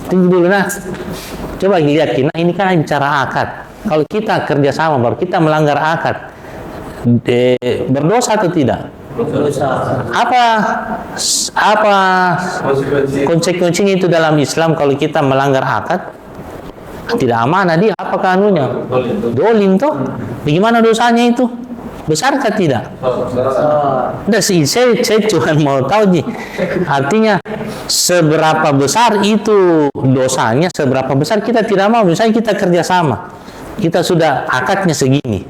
Tunggu dulu nah. Coba lihat, nah ini kan bicara akad. Kalau kita kerjasama baru kita melanggar akad, berdosa atau tidak? Berdosa. Apa konsekuensinya itu dalam Islam kalau kita melanggar akad? Tidak amanah dia, apa kanunya? Dolim toh. Bagaimana dosanya itu? Besarkah tidak? Nah, saya cuma mau tahu nih, artinya seberapa besar itu dosanya, seberapa besar kita tidak mau. Misalnya kita kerjasama, kita sudah akadnya segini,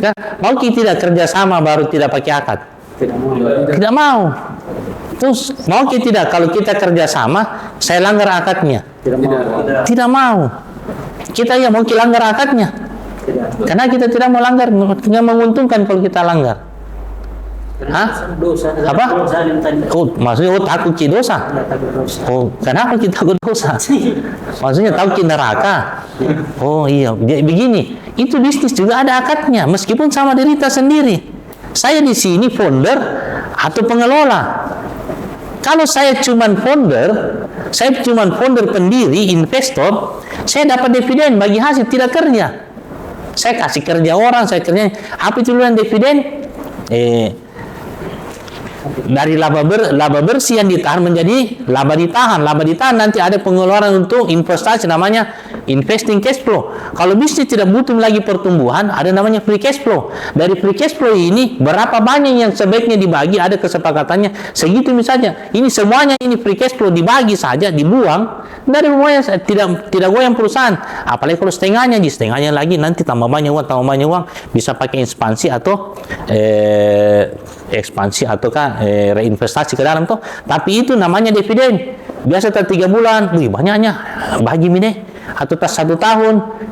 kan? Mau kita tidak kerjasama baru tidak pakai akad? Tidak mau. Terus mau kita tidak kalau kita kerjasama, saya langgar akadnya? Tidak mau. Kita ya mau kita langgar akadnya? Karena kita tidak mau langgar, tidak menguntungkan kalau kita langgar. Hah? Dosa. Apa? Oh, maksudnya takut ki dosa. Oh, kenapa kita takut dosa? Maksudnya takut ki neraka. Oh iya, begini. Itu bisnis juga ada akadnya, meskipun sama diri kita sendiri. Saya di sini founder atau pengelola. Kalau saya cuman founder pendiri, investor, saya dapat dividen bagi hasil tidak kerja. Saya kasih kerja orang, saya kerja. Apa itu yang dividen? Dari laba bersih yang ditahan menjadi laba ditahan. Laba ditahan nanti ada pengeluaran untuk investasi, namanya investing cash flow. Kalau bisnis tidak butuh lagi pertumbuhan, ada namanya free cash flow. Dari free cash flow ini berapa banyak yang sebaiknya dibagi, ada kesepakatannya segitu misalnya. Ini semuanya ini free cash flow dibagi saja, dibuang. Dari semuanya tidak goyang perusahaan. Apalagi kalau setengahnya lagi nanti tambah banyak uang, bisa pakai ekspansi ataukah reinvestasi ke dalam tuh. Tapi itu namanya dividen. Biasa 3 bulan, banyaknya bagi mine. Atau tas 1 tahun,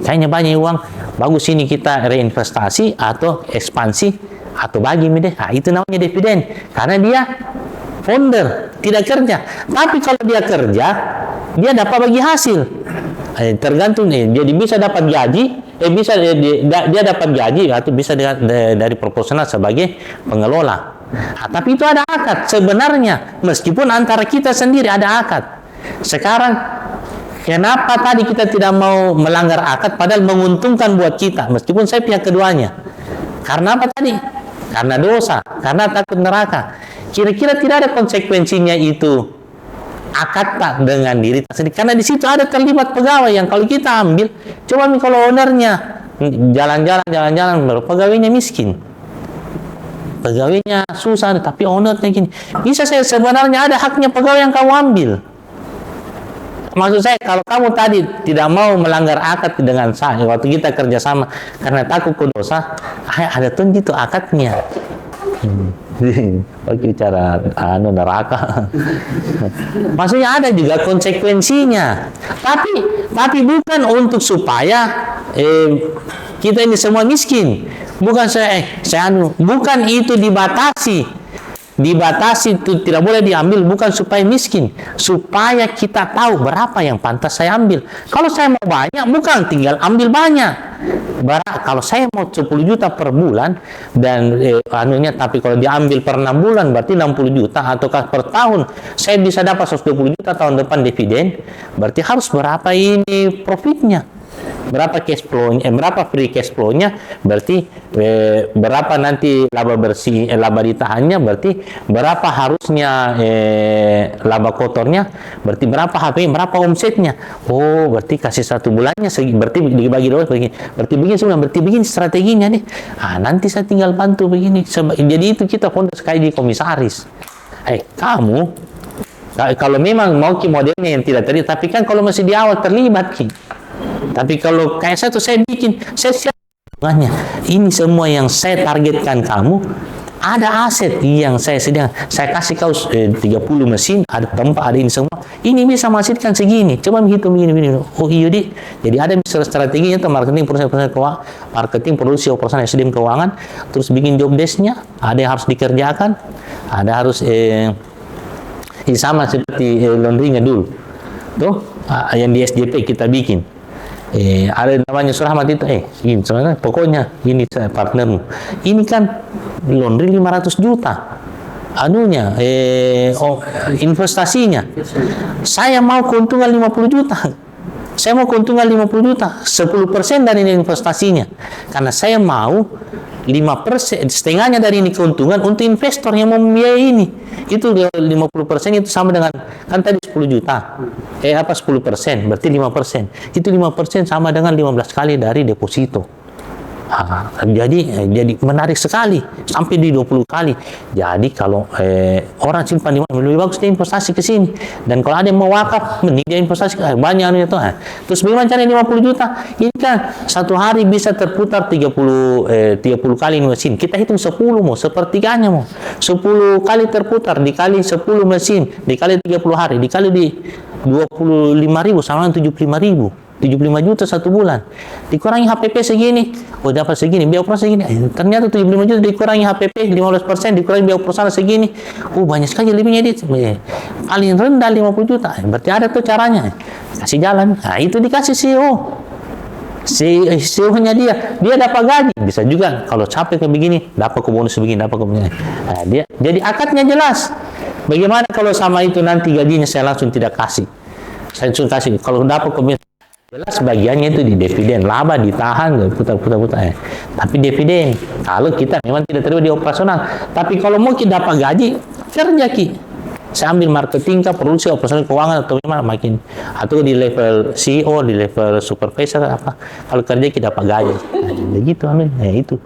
kayaknya banyak uang. Bagus ini kita reinvestasi atau ekspansi atau bagi mine. Nah, itu namanya dividen. Karena dia founder, tidak kerja. Tapi kalau dia kerja, dia dapat bagi hasil. Tergantung jadi bisa dapat gaji, dia dapat gaji atau bisa dari proporsional sebagai pengelola. Nah, tapi itu ada akad sebenarnya, meskipun antara kita sendiri ada akad. Sekarang kenapa tadi kita tidak mau melanggar akad padahal menguntungkan buat kita, meskipun saya pihak keduanya? Karena apa tadi? Karena dosa, karena takut neraka. Kira-kira tidak ada konsekuensinya itu akad tak dengan diri sendiri, karena di situ ada terlibat pegawai yang kalau kita ambil, coba kalau ownernya jalan-jalan pegawainya miskin, pegawainya susah, tapi ownernya gini, bisa saya sebenarnya ada haknya pegawai yang kamu ambil. Maksud saya, kalau kamu tadi tidak mau melanggar akad dengan saya waktu kita kerjasama karena takut ke dosa, ada tuh gitu akadnya. Bagi cara neraka. Maksudnya ada juga konsekuensinya. Tapi bukan untuk supaya kita ini semua miskin. Bukan bukan itu dibatasi itu tidak boleh diambil, bukan supaya miskin, supaya kita tahu berapa yang pantas saya ambil. Kalau saya mau banyak, bukan tinggal ambil banyak. Kalau saya mau 10 juta per bulan dan tapi kalau diambil per 6 bulan berarti 60 juta ataukah per tahun saya bisa dapat 120 juta tahun depan dividen, berarti harus berapa ini profitnya? Berapa cash flow-nya, berapa free cash flow-nya, berarti berapa nanti laba bersih, laba ditahannya, berarti berapa harusnya laba kotornya, berarti berapa HP, berapa omsetnya. Oh, berarti kasih 1 bulannya, berarti dibagi dua, berarti begini strateginya nih. Nanti saya tinggal bantu begini. Jadi itu kita founder kayak di komisaris. Kamu kalau memang mau modelnya yang tidak terlibat, tapi kan kalau masih di awal terlibat Tapi kalau kayak saya tuh saya siap ini semua yang saya targetkan kamu, ada aset yang saya kasih kau 30 mesin, ada tempat, ada ini semua. Ini bisa menghasilkan segini. Coba hitung begini. Oh iya deh. Jadi ada misalnya strateginya tuh marketing, produksi, operasional, SDM keuangan, terus bikin job desk-nya, ada yang harus dikerjakan, ada harus sama seperti laundry-nya dulu. Tuh, yang di SJP kita bikin. Ada namanya Surahmat itu, ini pokoknya ini partnermu. Ini kan laundry 500 juta. anunya, investasinya. Saya mau keuntungan 50 juta. Saya mau keuntungan 50 juta, 10% dari investasinya. Karena saya mau 5%, setengahnya dari ini keuntungan untuk investor yang mau membiayai ini. Itu 50% itu sama dengan, kan tadi 10 juta. 10%, berarti 5%. Itu 5% sama dengan 15 kali dari deposito. Jadi menarik sekali sampai di 20 kali. Jadi kalau orang simpan di mana, lebih bagus dia investasi ke sini. Dan kalau ada yang mau wakaf, mending dia investasi banyak itu. Terus bagaimana caranya 50 juta? Ini kan satu hari bisa terputar 30 kali mesin. Kita hitung 10 mau, sepertiganya mau. 10 kali terputar dikali 10 mesin, dikali 30 hari, dikali di 25.000 sama dengan 75.000. 75 juta satu bulan. Dikurangi HPP segini. Oh, dapat segini. Biaya operasional segini. Ternyata 75 juta dikurangi HPP 15%, dikurangi biaya operasional segini. Oh, banyak sekali lebihnya dia. Paling rendah 50 juta. Berarti ada tuh caranya. Kasih jalan. Nah, itu dikasih CEO. CEO-nya dia dapat gaji. Bisa juga kalau capek kayak begini, dapat ke bonus begini, dapat ke begini. Nah, dia jadi akadnya jelas. Bagaimana kalau sama itu nanti gajinya saya langsung tidak kasih. Saya langsung kasih. Kalau dapat ke jelas bagiannya itu di dividen, laba ditahan, putar-putar. Tapi dividen, kalau kita memang tidak terima di operasional. Tapi kalau mau kita dapat gaji, kerja ki. Saya ambil marketing, produksi, operasional, keuangan, atau memang makin. Atau di level CEO, di level supervisor, apa. Kalau kerja kita dapat gaji. Nah, begitu, amin. Nah, itu.